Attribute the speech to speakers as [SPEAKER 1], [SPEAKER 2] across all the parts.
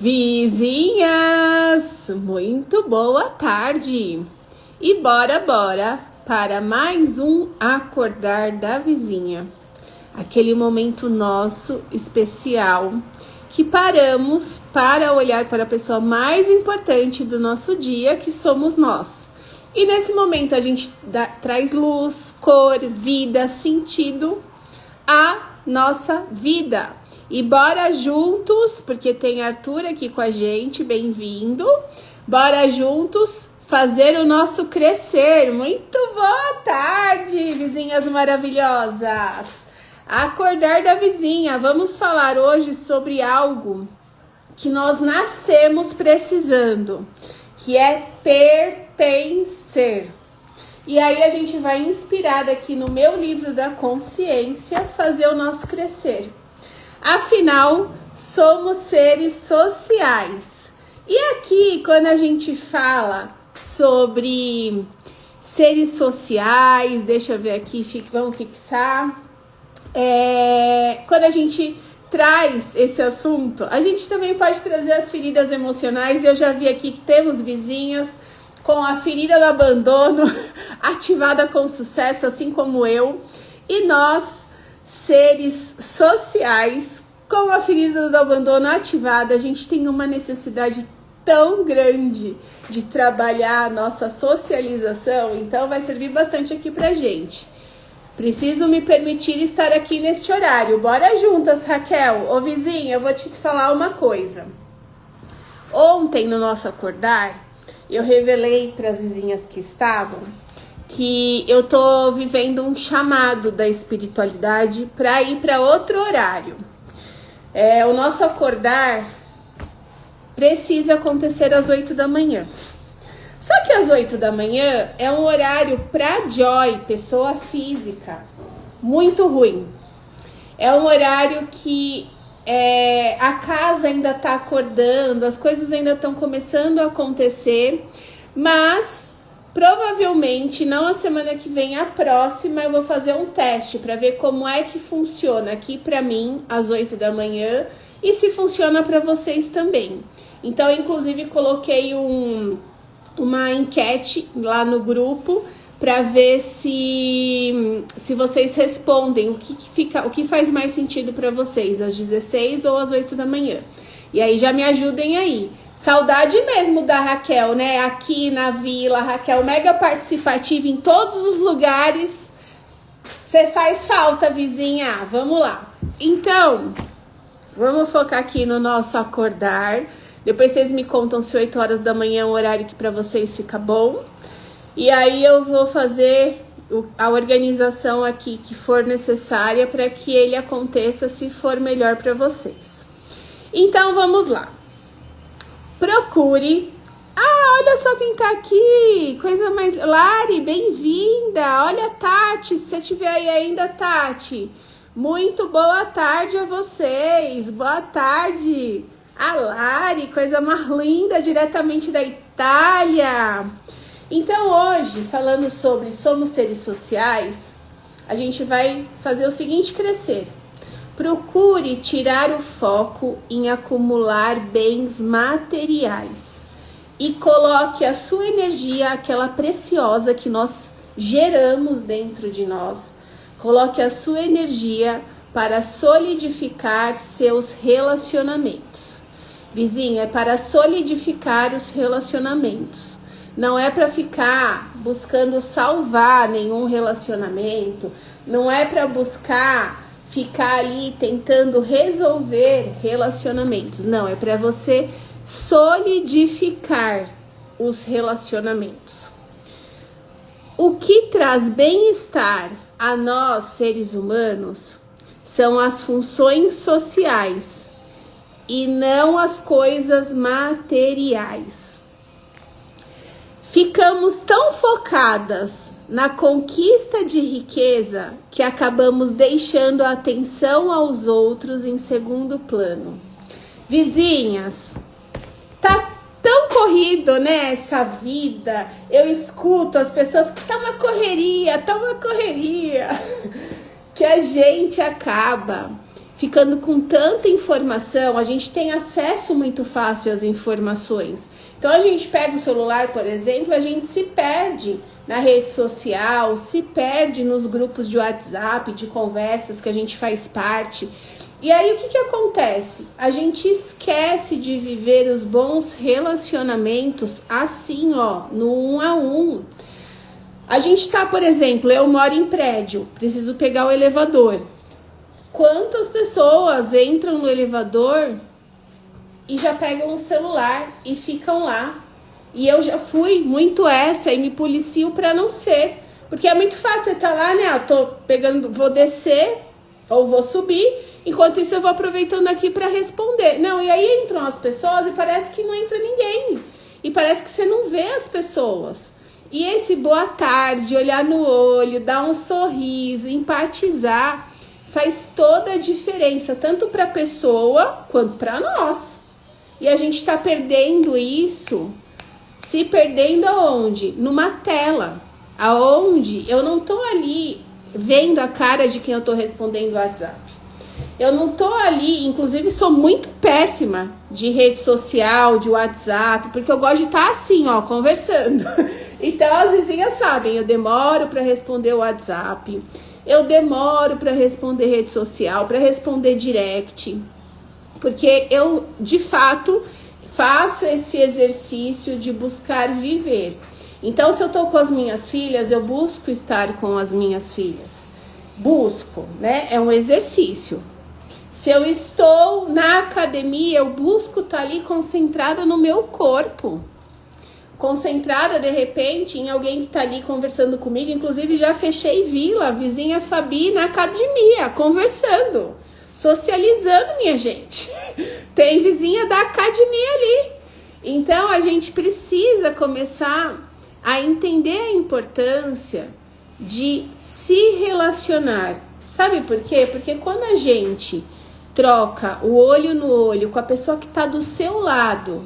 [SPEAKER 1] Vizinhas, muito boa tarde! E bora para mais um Acordar da Vizinha. Aquele momento nosso especial que paramos para olhar para a pessoa mais importante do nosso dia, que somos nós. E nesse momento a gente traz luz, cor, vida, sentido à nossa vida. E bora juntos, porque tem Arthur aqui com a gente, bem-vindo. Bora juntos fazer o nosso crescer. Muito boa tarde, vizinhas maravilhosas. Acordar da Vizinha. Vamos falar hoje sobre algo que nós nascemos precisando, que é pertencer. E aí a gente vai inspirada aqui no meu livro da consciência fazer o nosso crescer. Afinal, somos seres sociais. E aqui, quando a gente fala sobre seres sociais, deixa eu ver aqui, vamos fixar. Quando a gente traz esse assunto, a gente também pode trazer as feridas emocionais. Eu já vi aqui que temos vizinhas com a ferida do abandono ativada com sucesso, assim como eu. E nós, seres sociais, com a ferida do abandono ativada, a gente tem uma necessidade tão grande de trabalhar a nossa socialização, então vai servir bastante aqui pra gente. Preciso me permitir estar aqui neste horário. Bora juntas, Raquel. Ô vizinha, eu vou te falar uma coisa. Ontem, no nosso acordar, eu revelei para as vizinhas que estavam que eu tô vivendo um chamado da espiritualidade para ir para outro horário. O nosso acordar precisa acontecer às 8 da manhã. Só que às 8 da manhã é um horário para Joy, pessoa física, muito ruim. É um horário que a casa ainda tá acordando, as coisas ainda estão começando a acontecer, mas provavelmente não a semana que vem, a próxima, eu vou fazer um teste para ver como é que funciona aqui para mim às 8 da manhã e se funciona para vocês também. Então, inclusive, coloquei uma enquete lá no grupo para ver se vocês respondem o que faz mais sentido para vocês, às 16 ou às 8 da manhã. E aí já me ajudem aí. Saudade mesmo da Raquel, né? Aqui na vila, Raquel mega participativa em todos os lugares. Você faz falta, vizinha. Vamos lá. Então, vamos focar aqui no nosso acordar. Depois vocês me contam se 8 horas da manhã é um horário que para vocês fica bom. E aí eu vou fazer a organização aqui que for necessária para que ele aconteça se for melhor para vocês. Então vamos lá. Procure. Olha só quem tá aqui. Coisa mais... Lari, bem-vinda. Olha a Tati, se você estiver aí ainda, Tati. Muito boa tarde a vocês. Boa tarde. A Lari, coisa mais linda, diretamente da Itália. Então hoje, falando sobre somos seres sociais, a gente vai fazer o seguinte crescer. Procure tirar o foco em acumular bens materiais e coloque a sua energia, aquela preciosa que nós geramos dentro de nós, coloque a sua energia para solidificar seus relacionamentos. Vizinha, é para solidificar os relacionamentos. Não é para ficar buscando salvar nenhum relacionamento, não é para buscar ficar ali tentando resolver relacionamentos. Não, é para você solidificar os relacionamentos. O que traz bem-estar a nós, seres humanos, são as funções sociais e não as coisas materiais. Ficamos tão focadas na conquista de riqueza que acabamos deixando a atenção aos outros em segundo plano. Vizinhas, tá tão corrido, né, essa vida. Eu escuto as pessoas que tá uma correria, que a gente acaba ficando com tanta informação, a gente tem acesso muito fácil às informações. Então a gente pega o celular, por exemplo, a gente se perde na rede social, se perde nos grupos de WhatsApp, de conversas que a gente faz parte. E aí o que acontece? A gente esquece de viver os bons relacionamentos assim, ó, no 1 a 1. A gente tá, por exemplo, eu moro em prédio, preciso pegar o elevador. Quantas pessoas entram no elevador e já pegam o celular e ficam lá? E eu já fui muito essa e me policio para não ser. Porque é muito fácil, você tá lá, né? Eu tô pegando, vou descer ou vou subir, enquanto isso eu vou aproveitando aqui para responder. Não, e aí entram as pessoas e parece que não entra ninguém. E parece que você não vê as pessoas. E esse boa tarde, olhar no olho, dar um sorriso, empatizar, faz toda a diferença, tanto para a pessoa quanto para nós. E a gente está perdendo isso, se perdendo aonde? Numa tela, aonde eu não tô ali vendo a cara de quem eu tô respondendo o WhatsApp. Eu não tô ali, inclusive sou muito péssima de rede social, de WhatsApp, porque eu gosto de estar assim, ó, conversando. Então as vizinhas sabem, eu demoro para responder o WhatsApp, eu demoro para responder rede social, para responder direct, porque eu, de fato, faço esse exercício de buscar viver. Então, se eu tô com as minhas filhas, eu busco estar com as minhas filhas. Busco, né? É um exercício. Se eu estou na academia, eu busco estar ali concentrada no meu corpo. Concentrada, de repente, em alguém que tá ali conversando comigo. Inclusive, já fechei vila, a vizinha Fabi na academia, conversando, socializando, minha gente. Tem vizinha da academia ali. Então, a gente precisa começar a entender a importância de se relacionar. Sabe por quê? Porque quando a gente troca o olho no olho com a pessoa que está do seu lado,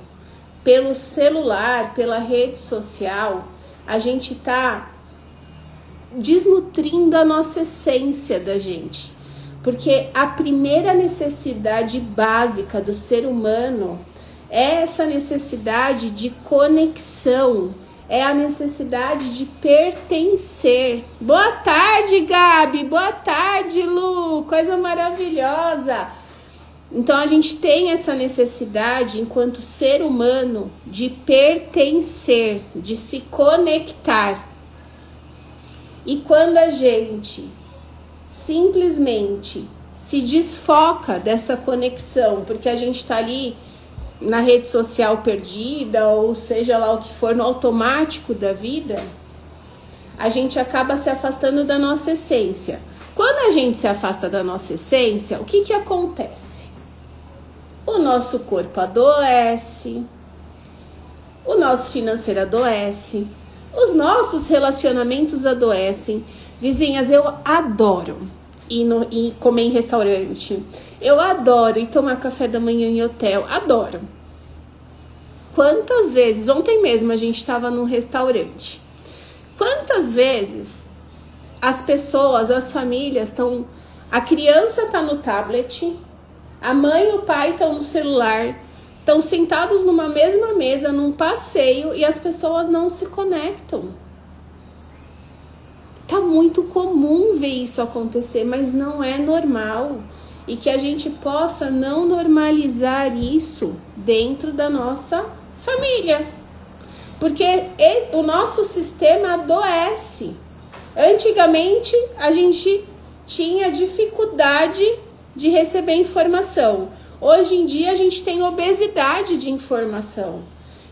[SPEAKER 1] pelo celular, pela rede social, a gente está desnutrindo a nossa essência da gente. Porque a primeira necessidade básica do ser humano é essa necessidade de conexão, é a necessidade de pertencer. Boa tarde, Gabi, boa tarde, Lu, coisa maravilhosa. Então a gente tem essa necessidade, enquanto ser humano, de pertencer, de se conectar. E quando a gente simplesmente se desfoca dessa conexão, porque a gente está ali na rede social perdida, ou seja lá o que for, no automático da vida, a gente acaba se afastando da nossa essência. Quando a gente se afasta da nossa essência, o que acontece? O nosso corpo adoece, o nosso financeiro adoece, os nossos relacionamentos adoecem. Vizinhas, eu adoro ir comer em restaurante. Eu adoro ir tomar café da manhã em hotel. Adoro. Quantas vezes, ontem mesmo a gente estava num restaurante. Quantas vezes as pessoas, as famílias estão... A criança está no tablet, a mãe e o pai estão no celular, estão sentados numa mesma mesa, num passeio, e as pessoas não se conectam. Tá muito comum ver isso acontecer, mas não é normal. E que a gente possa não normalizar isso dentro da nossa família. Porque o nosso sistema adoece. Antigamente, a gente tinha dificuldade de receber informação. Hoje em dia, a gente tem obesidade de informação.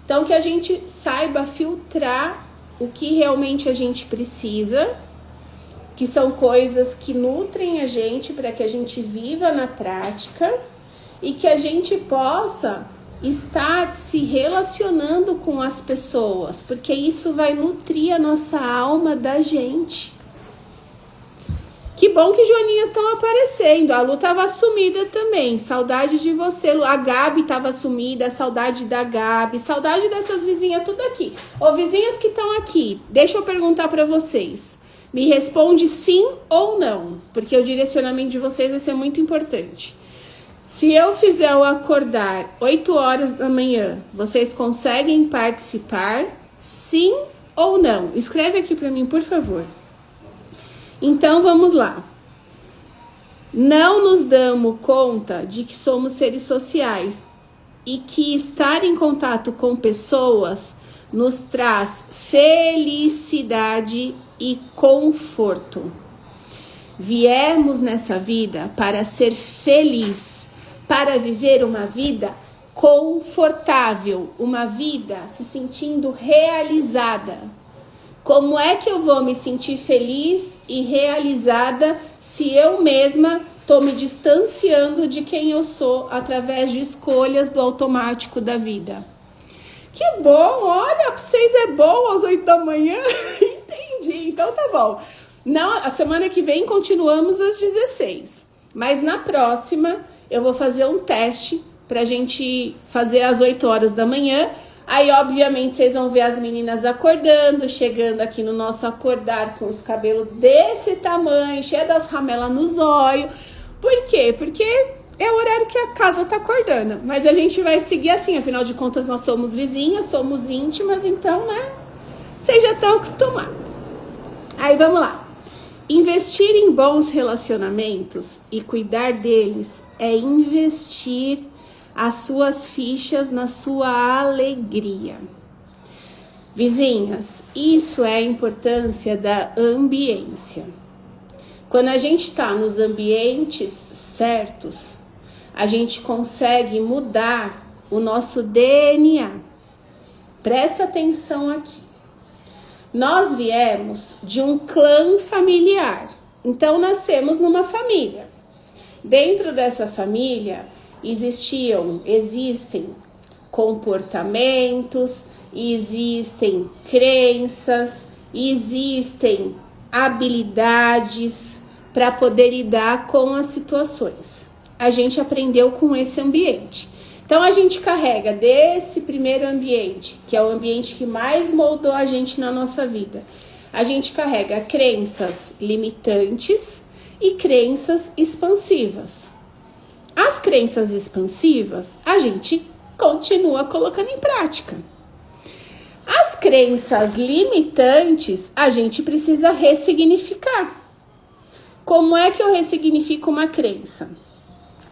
[SPEAKER 1] Então, que a gente saiba filtrar o que realmente a gente precisa, que são coisas que nutrem a gente para que a gente viva na prática e que a gente possa estar se relacionando com as pessoas, porque isso vai nutrir a nossa alma da gente. Que bom que Joaninhas estão aparecendo. A Lu tava sumida também. Saudade de você, Lu. A Gabi tava sumida. Saudade da Gabi. Saudade dessas vizinhas tudo aqui. Ô, vizinhas que estão aqui, deixa eu perguntar para vocês. Me responde sim ou não, porque o direcionamento de vocês vai ser muito importante. Se eu fizer o acordar 8 horas da manhã, vocês conseguem participar? Sim ou não? Escreve aqui para mim, por favor. Então, vamos lá. Não nos damos conta de que somos seres sociais e que estar em contato com pessoas nos traz felicidade e conforto. Viemos nessa vida para ser feliz, para viver uma vida confortável, uma vida se sentindo realizada. Como é que eu vou me sentir feliz e realizada se eu mesma estou me distanciando de quem eu sou através de escolhas do automático da vida? Que bom, olha, pra vocês é bom às 8 da manhã? Entendi, então tá bom. A semana que vem continuamos às 16, mas na próxima eu vou fazer um teste pra gente fazer às 8 horas da manhã. Aí, obviamente, vocês vão ver as meninas acordando, chegando aqui no nosso acordar com os cabelos desse tamanho, cheia das ramelas nos olhos. Por quê? Porque é o horário que a casa tá acordando. Mas a gente vai seguir assim, afinal de contas, nós somos vizinhas, somos íntimas, então, né? Vocês já estão acostumados. Aí, vamos lá. Investir em bons relacionamentos e cuidar deles é investir as suas fichas na sua alegria. Vizinhas, isso é a importância da ambiência. Quando a gente está nos ambientes certos, a gente consegue mudar o nosso DNA. Presta atenção aqui. Nós viemos de um clã familiar, então nascemos numa família. Dentro dessa família, existem comportamentos, existem crenças, existem habilidades para poder lidar com as situações. A gente aprendeu com esse ambiente. Então, a gente carrega desse primeiro ambiente, que é o ambiente que mais moldou a gente na nossa vida. A gente carrega crenças limitantes e crenças expansivas. As crenças expansivas, a gente continua colocando em prática. As crenças limitantes, a gente precisa ressignificar. Como é que eu ressignifico uma crença?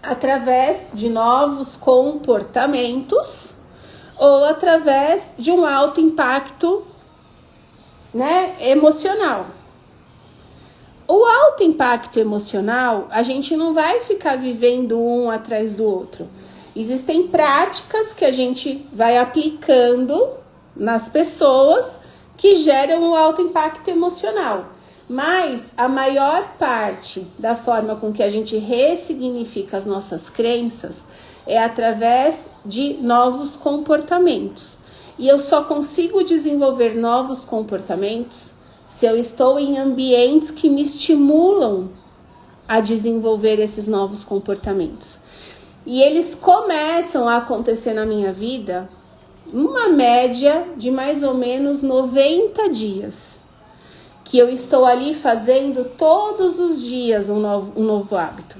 [SPEAKER 1] Através de novos comportamentos ou através de um alto impacto, emocional. O alto impacto emocional, a gente não vai ficar vivendo um atrás do outro. Existem práticas que a gente vai aplicando nas pessoas que geram um alto impacto emocional. Mas a maior parte da forma com que a gente ressignifica as nossas crenças é através de novos comportamentos. E eu só consigo desenvolver novos comportamentos se eu estou em ambientes que me estimulam a desenvolver esses novos comportamentos. E eles começam a acontecer na minha vida uma média de mais ou menos 90 dias. Que eu estou ali fazendo todos os dias um novo hábito.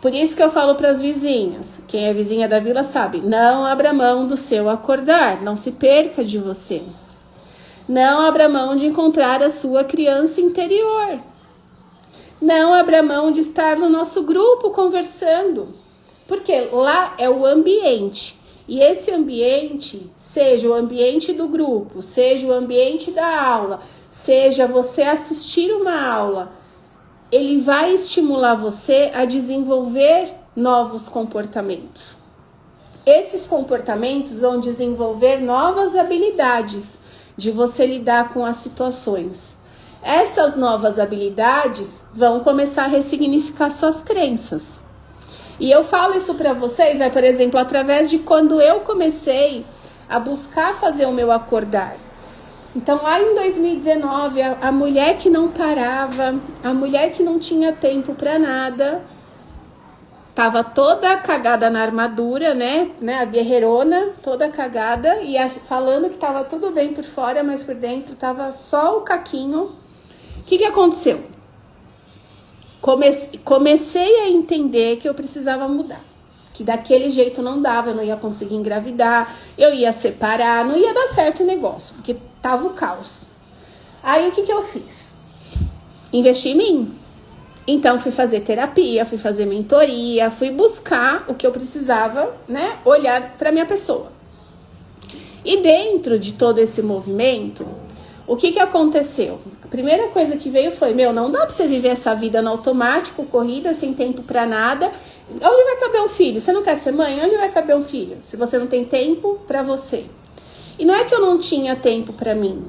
[SPEAKER 1] Por isso que eu falo para as vizinhas, quem é vizinha da vila sabe, não abra mão do seu acordar, não se perca de você. Não abra mão de encontrar a sua criança interior. Não abra mão de estar no nosso grupo conversando. Porque lá é o ambiente. E esse ambiente, seja o ambiente do grupo, seja o ambiente da aula, seja você assistir uma aula, ele vai estimular você a desenvolver novos comportamentos. Esses comportamentos vão desenvolver novas habilidades de você lidar com as situações. Essas novas habilidades vão começar a ressignificar suas crenças. E eu falo isso para vocês, por exemplo, através de quando eu comecei a buscar fazer o meu acordar. Então, lá em 2019, a mulher que não parava, a mulher que não tinha tempo para nada, tava toda cagada na armadura, né? A guerreirona, toda cagada, e falando que tava tudo bem por fora, mas por dentro tava só o caquinho. O que aconteceu? Comecei a entender que eu precisava mudar. Que daquele jeito não dava, eu não ia conseguir engravidar, eu ia separar, não ia dar certo o negócio, porque tava o caos. Aí o que eu fiz? Investi em mim. Então fui fazer terapia, fui fazer mentoria, fui buscar o que eu precisava, né? Olhar para minha pessoa. E dentro de todo esse movimento, o que aconteceu? A primeira coisa que veio foi, não dá pra você viver essa vida no automático, corrida, sem tempo pra nada. Onde vai caber um filho? Você não quer ser mãe? Onde vai caber um filho? Se você não tem tempo pra você. E não é que eu não tinha tempo pra mim.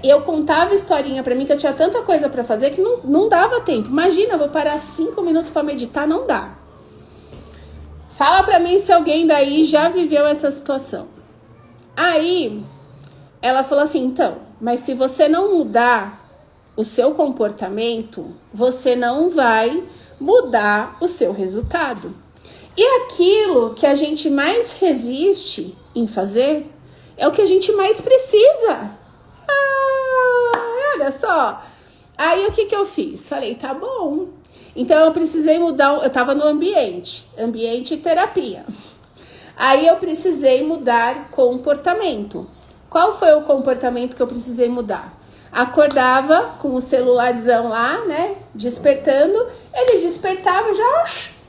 [SPEAKER 1] Eu contava historinha pra mim que eu tinha tanta coisa pra fazer que não dava tempo. Imagina, eu vou parar 5 minutos pra meditar, não dá. Fala pra mim se alguém daí já viveu essa situação. Aí, ela falou assim, então, mas se você não mudar o seu comportamento, você não vai mudar o seu resultado. E aquilo que a gente mais resiste em fazer é o que a gente mais precisa. Olha só. Aí o que eu fiz? Falei, tá bom. Então eu precisei mudar, eu tava no ambiente terapia. Aí eu precisei mudar comportamento. Qual foi o comportamento que eu precisei mudar? Acordava com o celularzão lá, né? Despertando. Ele despertava, já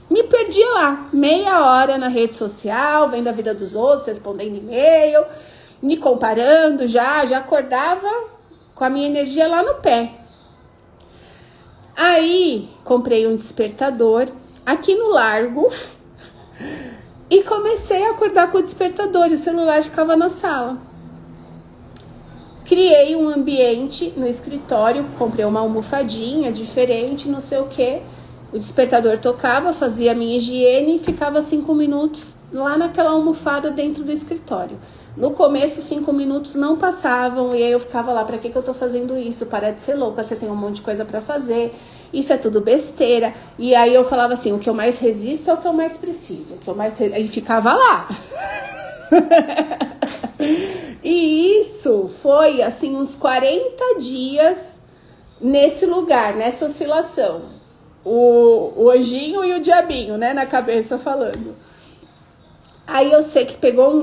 [SPEAKER 1] me perdia lá. Meia hora na rede social, vendo a vida dos outros, respondendo e-mail, me comparando, já acordava com a minha energia lá no pé. Aí, comprei um despertador aqui no Largo e comecei a acordar com o despertador e o celular ficava na sala. Criei um ambiente no escritório, comprei uma almofadinha diferente, não sei o que. O despertador tocava, fazia a minha higiene e ficava 5 minutos lá naquela almofada dentro do escritório. No começo, 5 minutos não passavam e aí eu ficava lá, pra que eu tô fazendo isso? Para de ser louca, você tem um monte de coisa pra fazer, isso é tudo besteira. E aí eu falava assim, o que eu mais resisto é o que eu mais preciso. Aí ficava lá. E isso foi assim uns 40 dias nesse lugar, nessa oscilação. O anjinho e o diabinho, né, na cabeça falando. Aí eu sei que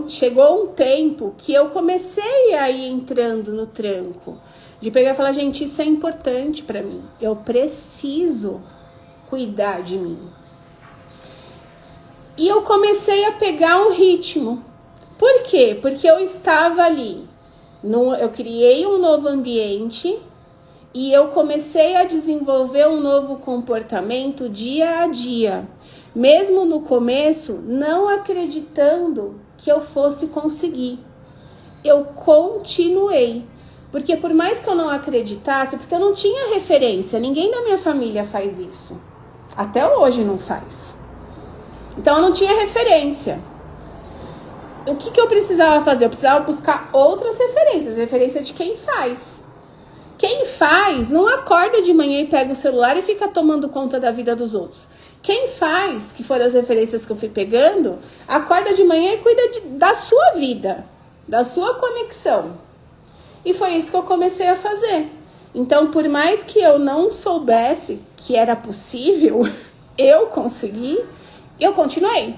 [SPEAKER 1] chegou um tempo que eu comecei a ir entrando no tranco. De pegar e falar, gente, isso é importante pra mim. Eu preciso cuidar de mim. E eu comecei a pegar um ritmo. Por quê? Porque eu estava ali. Eu criei um novo ambiente e eu comecei a desenvolver um novo comportamento dia a dia. Mesmo no começo, não acreditando que eu fosse conseguir. Eu continuei. Porque por mais que eu não acreditasse, porque eu não tinha referência, ninguém da minha família faz isso. Até hoje não faz. Então eu não tinha referência. O que eu precisava fazer? Eu precisava buscar outras referências, referência de quem faz. Quem faz não acorda de manhã e pega o celular e fica tomando conta da vida dos outros. Quem faz, que foram as referências que eu fui pegando, acorda de manhã e cuida da sua vida, da sua conexão. E foi isso que eu comecei a fazer. Então, por mais que eu não soubesse que era possível, eu consegui, eu continuei.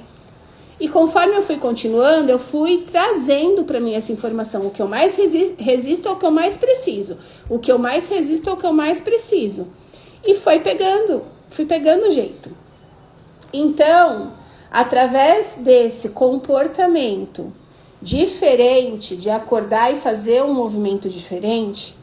[SPEAKER 1] E conforme eu fui continuando, eu fui trazendo para mim essa informação. O que eu mais resisto é o que eu mais preciso. O que eu mais resisto é o que eu mais preciso. E fui pegando jeito. Então, através desse comportamento diferente, de acordar e fazer um movimento diferente,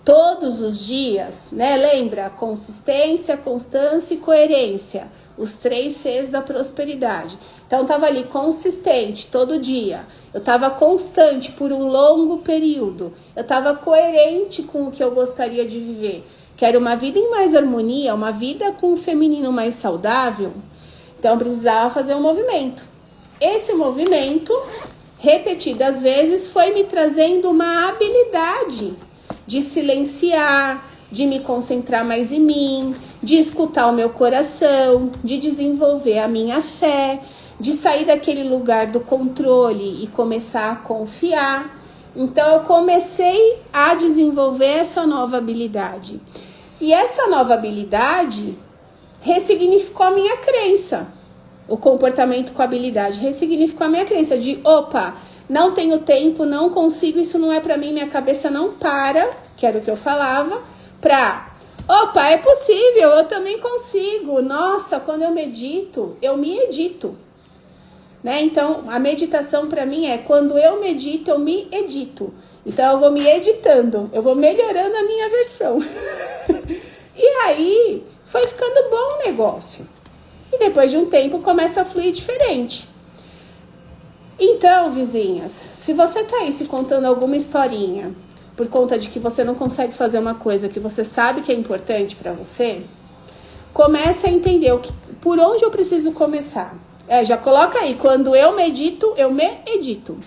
[SPEAKER 1] todos os dias, né? Lembra? Consistência, constância e coerência. Os 3 Cs da prosperidade. Então, tava ali consistente todo dia. Eu tava constante por um longo período. Eu tava coerente com o que eu gostaria de viver. Quero uma vida em mais harmonia, uma vida com um feminino mais saudável. Então, eu precisava fazer um movimento. Esse movimento, repetidas vezes, foi me trazendo uma habilidade de silenciar, de me concentrar mais em mim, de escutar o meu coração, de desenvolver a minha fé, de sair daquele lugar do controle e começar a confiar. Então eu comecei a desenvolver essa nova habilidade. E essa nova habilidade ressignificou a minha crença. O comportamento com a habilidade ressignificou a minha crença de, opa, não tenho tempo, não consigo, isso não é pra mim, minha cabeça não para, que era o que eu falava, pra, opa, é possível, eu também consigo. Nossa, quando eu medito, eu me edito. Né? Então, a meditação pra mim é, quando eu medito, eu me edito. Então, eu vou me editando, eu vou melhorando a minha versão. E aí, foi ficando bom o negócio. E depois de um tempo, começa a fluir diferente. Então, vizinhas, se você tá aí se contando alguma historinha, por conta de que você não consegue fazer uma coisa que você sabe que é importante pra você, comece a entender por onde eu preciso começar. Já coloca aí, quando eu medito, eu me edito.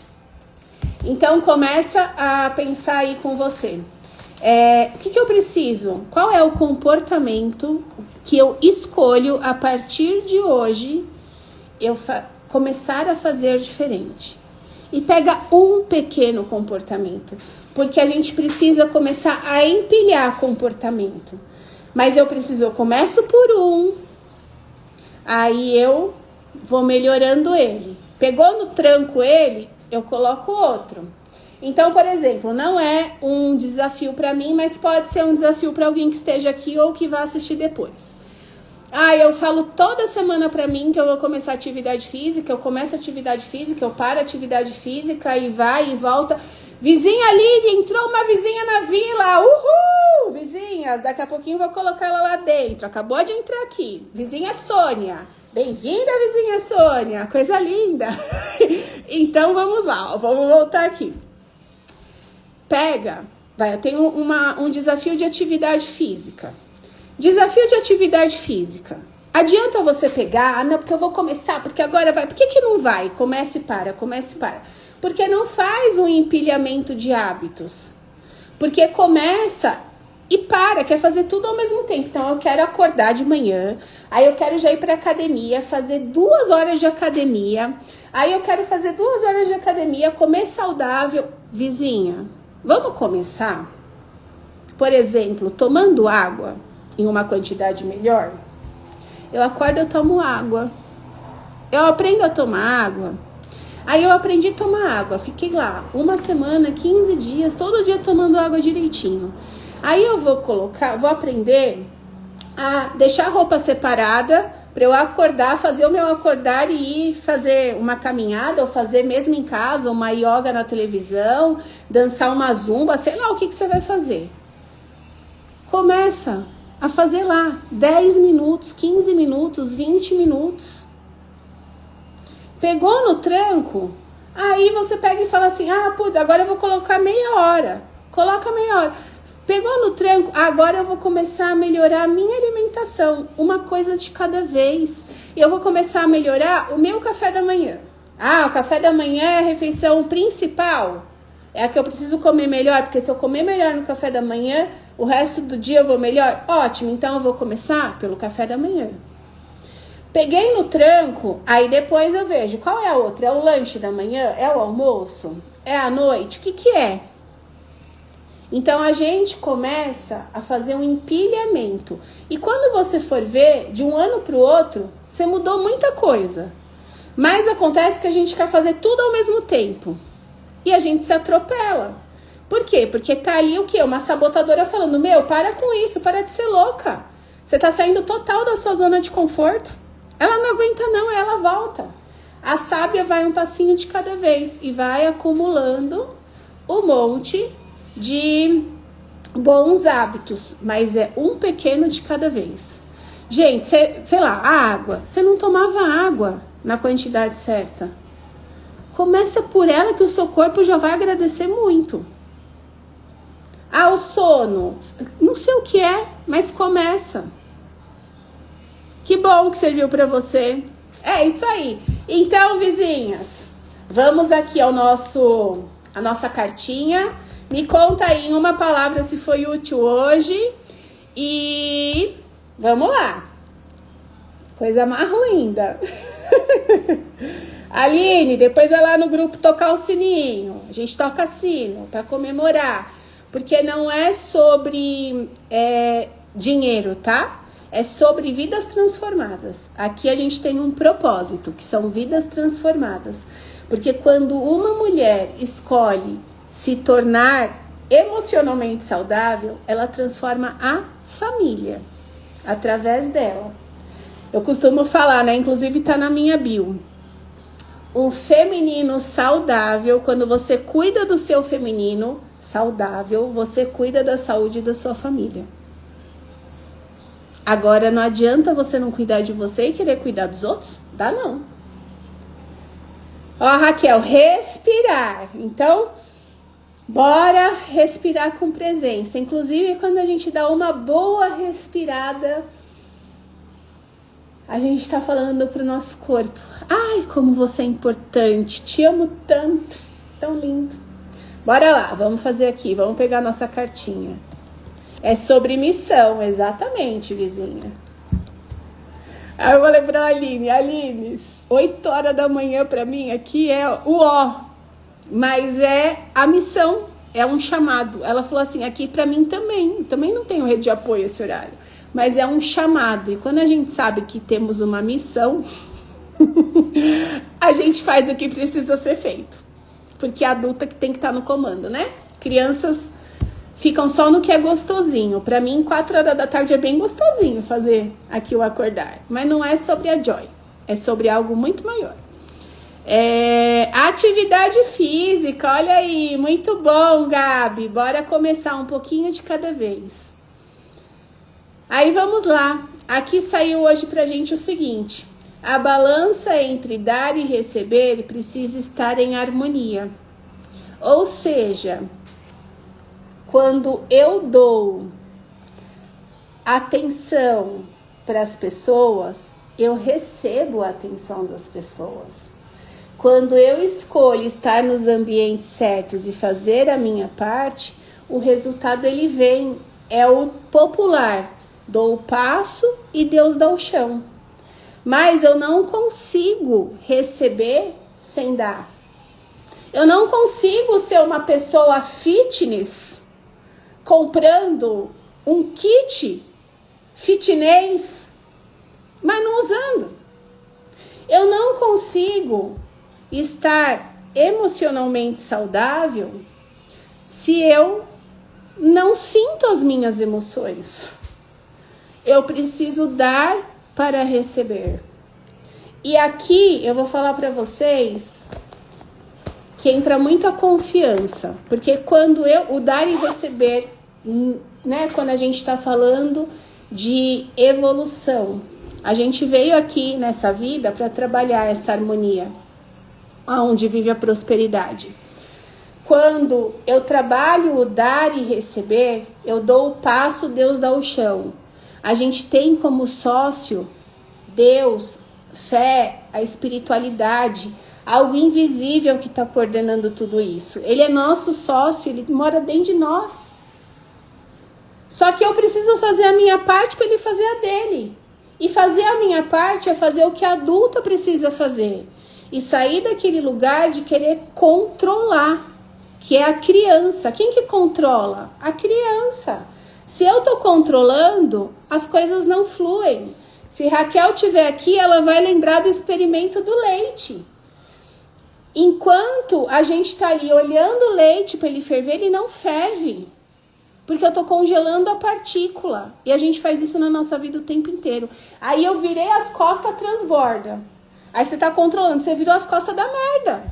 [SPEAKER 1] Então, começa a pensar aí com você. O que eu preciso? Qual é o comportamento que eu escolho a partir de hoje eu começar a fazer diferente? E pega um pequeno comportamento, porque a gente precisa começar a empilhar comportamento. Mas eu começo por um, aí eu vou melhorando ele. Pegou no tranco ele, eu coloco outro. Então, por exemplo, não é um desafio para mim, mas pode ser um desafio para alguém que esteja aqui ou que vá assistir depois. Eu falo toda semana pra mim que eu vou começar atividade física, eu começo atividade física, eu paro atividade física e vai e volta. Vizinha Aline, entrou uma vizinha na vila, uhul! Vizinhas, daqui a pouquinho eu vou colocar ela lá dentro, acabou de entrar aqui. Vizinha Sônia, bem-vinda vizinha Sônia, coisa linda. Então vamos lá, vamos voltar aqui. Eu tenho um desafio de atividade física. Desafio de atividade física. Adianta você pegar, não, porque eu vou começar, porque agora vai. Por que não vai? Comece e para. Porque não faz um empilhamento de hábitos. Porque começa e para, quer fazer tudo ao mesmo tempo. Então eu quero acordar de manhã, aí eu quero já ir para academia, fazer 2 horas de academia, aí eu quero fazer 2 horas de academia, comer saudável. Vizinha, vamos começar? Por exemplo, tomando água em uma quantidade melhor. Eu acordo, eu tomo água. Eu aprendo a tomar água. Aí eu aprendi a tomar água. Fiquei lá 1 semana, 15 dias, todo dia tomando água direitinho. Aí eu vou aprender a deixar a roupa separada para eu acordar, fazer o meu acordar e ir fazer uma caminhada, ou fazer mesmo em casa, uma yoga na televisão, dançar uma zumba, sei lá o que você vai fazer. Começa a fazer lá 10 minutos, 15 minutos, 20 minutos. Pegou no tranco, aí você pega e fala assim, agora eu vou colocar meia hora. Coloca meia hora. Pegou no tranco, agora eu vou começar a melhorar a minha alimentação. Uma coisa de cada vez. E eu vou começar a melhorar o meu café da manhã. O café da manhã é a refeição principal. É a que eu preciso comer melhor, porque se eu comer melhor no café da manhã, o resto do dia eu vou melhor? Ótimo, então eu vou começar pelo café da manhã. Peguei no tranco, aí depois eu vejo qual é a outra. É o lanche da manhã? É o almoço? É a noite? O que é? Então a gente começa a fazer um empilhamento. E quando você for ver, de um ano para o outro, você mudou muita coisa. Mas acontece que a gente quer fazer tudo ao mesmo tempo. E a gente se atropela. Por quê? Porque tá ali o quê? Uma sabotadora falando, para com isso, para de ser louca. Você tá saindo total da sua zona de conforto. Ela não aguenta não, ela volta. A sábia vai um passinho de cada vez e vai acumulando um monte de bons hábitos. Mas é um pequeno de cada vez. Gente, sei lá, a água. Você não tomava água na quantidade certa. Começa por ela que o seu corpo já vai agradecer muito. O sono. Não sei o que é, mas começa. Que bom que serviu para você. É isso aí. Então, vizinhas, vamos aqui a nossa cartinha. Me conta aí em uma palavra se foi útil hoje. E vamos lá. Coisa mais linda. Aline, depois vai lá no grupo tocar o sininho. A gente toca sino para comemorar. Porque não é sobre dinheiro, tá? É sobre vidas transformadas. Aqui a gente tem um propósito, que são vidas transformadas. Porque quando uma mulher escolhe se tornar emocionalmente saudável, ela transforma a família através dela. Eu costumo falar, né? Inclusive tá na minha bio. O feminino saudável, quando você cuida do seu feminino saudável, você cuida da saúde da sua família. Agora, não adianta você não cuidar de você e querer cuidar dos outros? Dá não. Ó, Raquel, respirar. Então, bora respirar com presença. Inclusive, quando a gente dá uma boa respirada, a gente tá falando pro nosso corpo. Ai, como você é importante. Te amo tanto. Tão lindo. Bora lá, vamos fazer aqui. Vamos pegar nossa cartinha. É sobre missão, exatamente, vizinha. Aí eu vou lembrar a Aline. Aline, 8 horas da manhã pra mim aqui é o ó. Mas é a missão, é um chamado. Ela falou assim, aqui pra mim também não tenho rede de apoio esse horário. Mas é um chamado. E quando a gente sabe que temos uma missão, a gente faz o que precisa ser feito. Porque a adulta que tem que estar no comando, né? Crianças ficam só no que é gostosinho. Pra mim, 4 horas da tarde é bem gostosinho fazer aqui o acordar. Mas não é sobre a Joy. É sobre algo muito maior. Atividade física. Olha aí, muito bom, Gabi. Bora começar um pouquinho de cada vez. Aí vamos lá. Aqui saiu hoje pra gente o seguinte. A balança entre dar e receber precisa estar em harmonia. Ou seja, quando eu dou atenção para as pessoas, eu recebo a atenção das pessoas. Quando eu escolho estar nos ambientes certos e fazer a minha parte, o resultado ele vem. É o popular. Dou o passo e Deus dá o chão. Mas eu não consigo receber sem dar. Eu não consigo ser uma pessoa fitness comprando um kit fitness, mas não usando. Eu não consigo estar emocionalmente saudável se eu não sinto as minhas emoções. Eu preciso dar para receber. E aqui eu vou falar para vocês que entra muito a confiança, porque quando o dar e receber, né, quando a gente está falando de evolução, a gente veio aqui nessa vida para trabalhar essa harmonia, onde vive a prosperidade. Quando eu trabalho o dar e receber, eu dou o passo, Deus dá o chão. A gente tem como sócio Deus, fé, a espiritualidade, algo invisível que está coordenando tudo isso. Ele é nosso sócio, ele mora dentro de nós. Só que eu preciso fazer a minha parte para ele fazer a dele. E fazer a minha parte é fazer o que a adulta precisa fazer. E sair daquele lugar de querer controlar, que é a criança. Quem que controla? A criança. Se eu estou controlando, as coisas não fluem. Se Raquel estiver aqui, ela vai lembrar do experimento do leite. Enquanto a gente está ali olhando o leite para ele ferver, ele não ferve. Porque eu estou congelando a partícula. E a gente faz isso na nossa vida o tempo inteiro. Aí eu virei as costas, transborda. Aí você está controlando, você virou as costas da merda.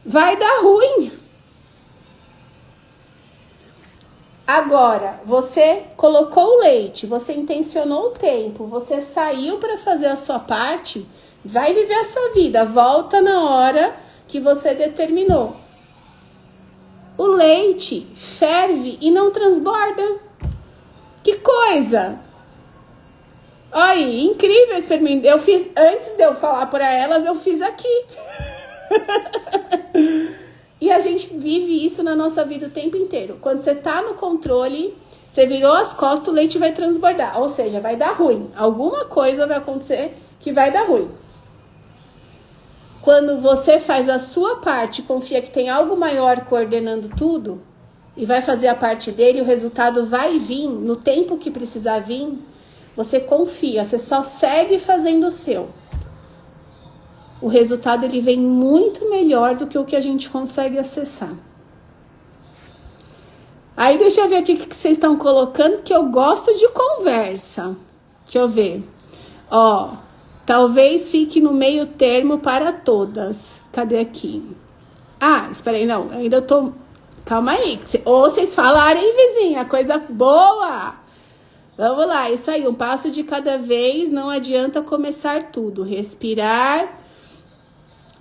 [SPEAKER 1] Vai dar ruim. Agora, você colocou o leite, você intencionou o tempo, você saiu para fazer a sua parte, vai viver a sua vida, volta na hora que você determinou. O leite ferve e não transborda. Que coisa! Olha, incrível experimento. Eu fiz, antes de eu falar para elas, eu fiz aqui. E a gente vive isso na nossa vida o tempo inteiro. Quando você tá no controle, você virou as costas, o leite vai transbordar. Ou seja, vai dar ruim. Alguma coisa vai acontecer que vai dar ruim. quando você faz a sua parte, confia que tem algo maior coordenando tudo, e vai fazer a parte dele, o resultado vai vir no tempo que precisar vir, você confia, você só segue fazendo o seu. O resultado ele vem muito melhor do que o que a gente consegue acessar. Aí deixa eu ver aqui o que vocês estão colocando, que eu gosto de conversa. Deixa eu ver. Ó, talvez fique no meio termo para todas. Cadê aqui? Ah, espera aí, não, ainda eu tô... Calma aí. Ou vocês falarem, vizinha, coisa boa. Vamos lá, isso aí, um passo de cada vez, não adianta começar tudo. Respirar,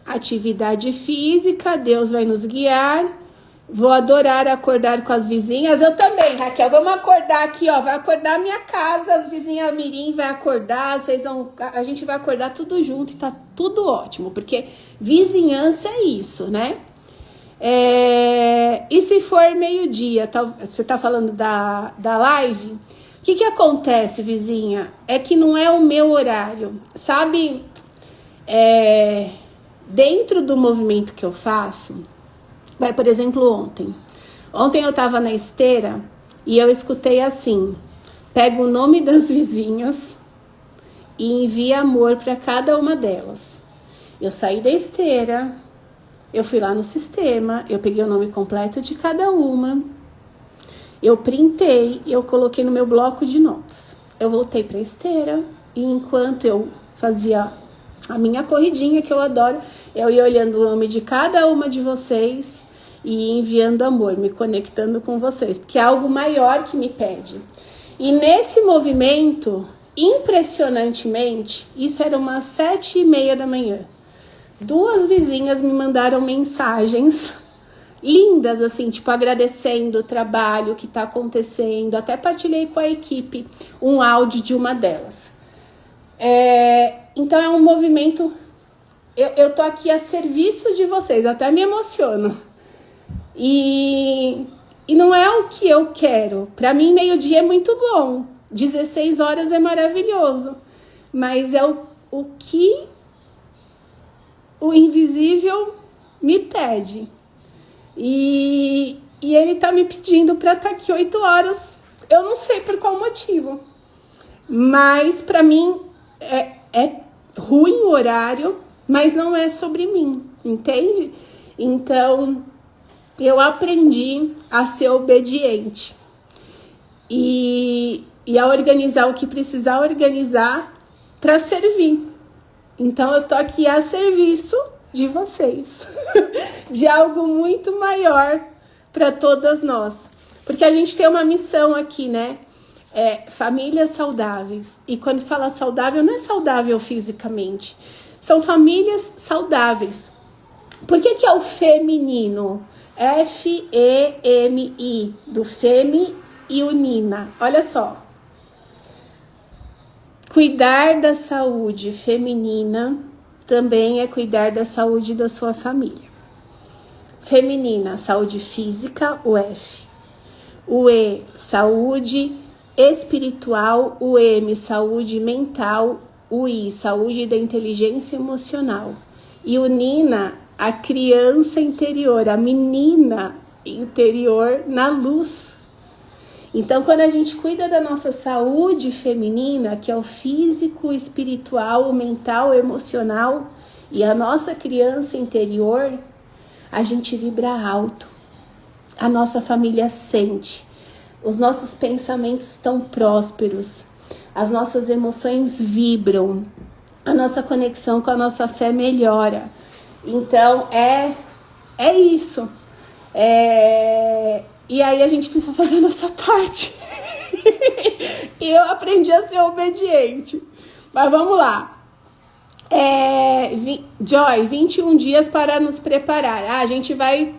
[SPEAKER 1] atividade física, Deus vai nos guiar. Vou adorar acordar com as vizinhas. Eu também, Raquel, vamos acordar aqui, ó, vai acordar a minha casa, as vizinhas Mirim vai acordar, a gente vai acordar tudo junto e tá tudo ótimo, porque vizinhança é isso, né? E se for meio-dia, você tá falando da live? O que acontece, vizinha? É que não é o meu horário. Sabe, dentro do movimento que eu faço, vai, por exemplo, ontem. Ontem eu tava na esteira e eu escutei assim: pega o nome das vizinhas e envia amor para cada uma delas. Eu saí da esteira, eu fui lá no sistema, eu peguei o nome completo de cada uma, eu printei e eu coloquei no meu bloco de notas. Eu voltei para a esteira e enquanto eu fazia a minha corridinha, que eu adoro, eu ia olhando o nome de cada uma de vocês e enviando amor, me conectando com vocês, porque é algo maior que me pede. E nesse movimento, impressionantemente, isso era umas 7:30 da manhã, 2 vizinhas me mandaram mensagens lindas, assim, tipo, agradecendo o trabalho que tá acontecendo. Até partilhei com a equipe um áudio de uma delas. Então é um movimento, eu tô aqui a serviço de vocês, até me emociono. E não é o que eu quero. Para mim, meio-dia é muito bom, 16 horas é maravilhoso, mas é o que o invisível me pede. E ele tá me pedindo para estar aqui 8 horas. Eu não sei por qual motivo, mas para mim é ruim o horário, mas não é sobre mim, entende? Então, eu aprendi a ser obediente e a organizar o que precisar organizar para servir. Então, eu tô aqui a serviço de vocês, de algo muito maior para todas nós. Porque a gente tem uma missão aqui, né? Famílias saudáveis. E quando fala saudável, não é saudável fisicamente. São famílias saudáveis. Por que é o feminino? F-E-M-I, do Femi e Unina. Olha só. Cuidar da saúde feminina também é cuidar da saúde da sua família. Feminina, saúde física, o F. O E, saúde espiritual, o M, saúde mental, o I, saúde da inteligência emocional. E o Nina, a criança interior, a menina interior na luz. Então, quando a gente cuida da nossa saúde feminina, que é o físico, o espiritual, o mental, o emocional, e a nossa criança interior, a gente vibra alto. A nossa família sente. Os nossos pensamentos estão prósperos. As nossas emoções vibram. A nossa conexão com a nossa fé melhora. Então, é isso. E aí a gente precisa fazer a nossa parte. E eu aprendi a ser obediente. Mas vamos lá. Joy, 21 dias para nos preparar. A gente vai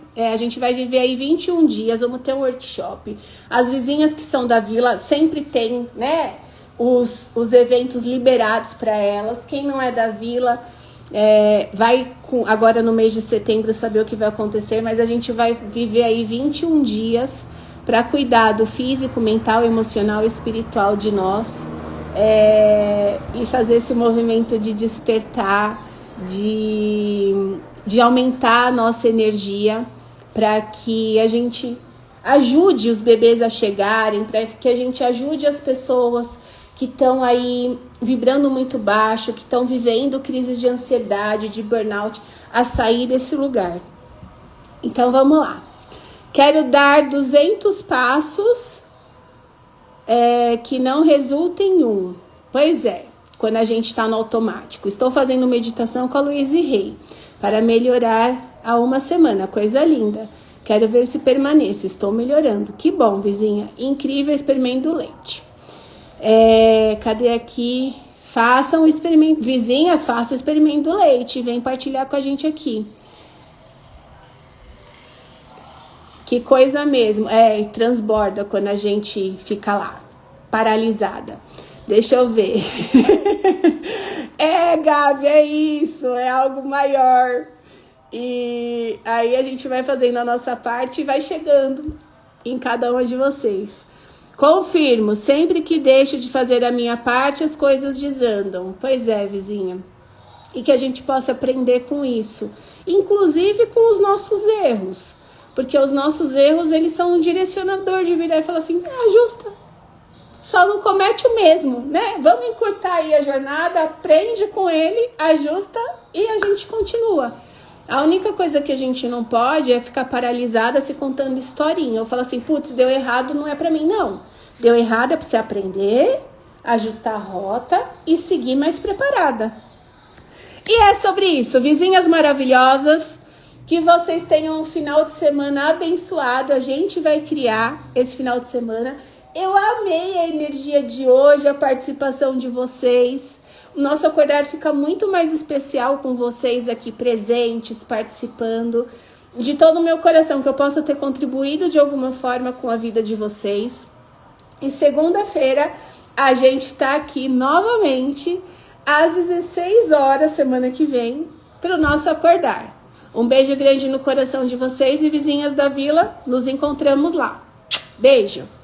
[SPEAKER 1] viver aí 21 dias, vamos ter um workshop. As vizinhas que são da vila sempre tem, né, os eventos liberados para elas. Quem não é da vila vai agora no mês de setembro saber o que vai acontecer, mas a gente vai viver aí 21 dias para cuidar do físico, mental, emocional e espiritual de nós, e fazer esse movimento de despertar de aumentar a nossa energia para que a gente ajude os bebês a chegarem, para que a gente ajude as pessoas que estão aí vibrando muito baixo, que estão vivendo crises de ansiedade, de burnout, a sair desse lugar. Então vamos lá. Quero dar 200 passos que não resultem em um. Pois é, quando a gente está no automático. Estou fazendo meditação com a Louise Hay para melhorar há uma semana. Coisa linda. Quero ver se permaneço. Estou melhorando. Que bom, vizinha. Incrível, experimento do leite. Cadê aqui? Façam o experimento. Vizinhas, façam o experimento do leite. Vem partilhar com a gente aqui. Que coisa mesmo. Transborda quando a gente fica lá, paralisada. Deixa eu ver. Gabi, é isso. É algo maior. E aí a gente vai fazendo a nossa parte e vai chegando em cada uma de vocês. Confirmo, sempre que deixo de fazer a minha parte, as coisas desandam. Pois é, vizinha. E que a gente possa aprender com isso. Inclusive com os nossos erros. Porque os nossos erros, eles são um direcionador de virar e falar assim, ajusta. Só não comete o mesmo, né? Vamos encurtar aí a jornada, aprende com ele, ajusta e a gente continua. A única coisa que a gente não pode é ficar paralisada se contando historinha. Eu falo assim, putz, deu errado, não é pra mim, não. Deu errado é pra você aprender, ajustar a rota e seguir mais preparada. E é sobre isso, vizinhas maravilhosas. Que vocês tenham um final de semana abençoado. A gente vai criar esse final de semana. Eu amei a energia de hoje, a participação de vocês. O nosso acordar fica muito mais especial com vocês aqui presentes, participando. De todo o meu coração, que eu possa ter contribuído de alguma forma com a vida de vocês. E segunda-feira a gente tá aqui novamente às 16 horas, semana que vem, para o nosso acordar. Um beijo grande no coração de vocês e vizinhas da vila. Nos encontramos lá. Beijo!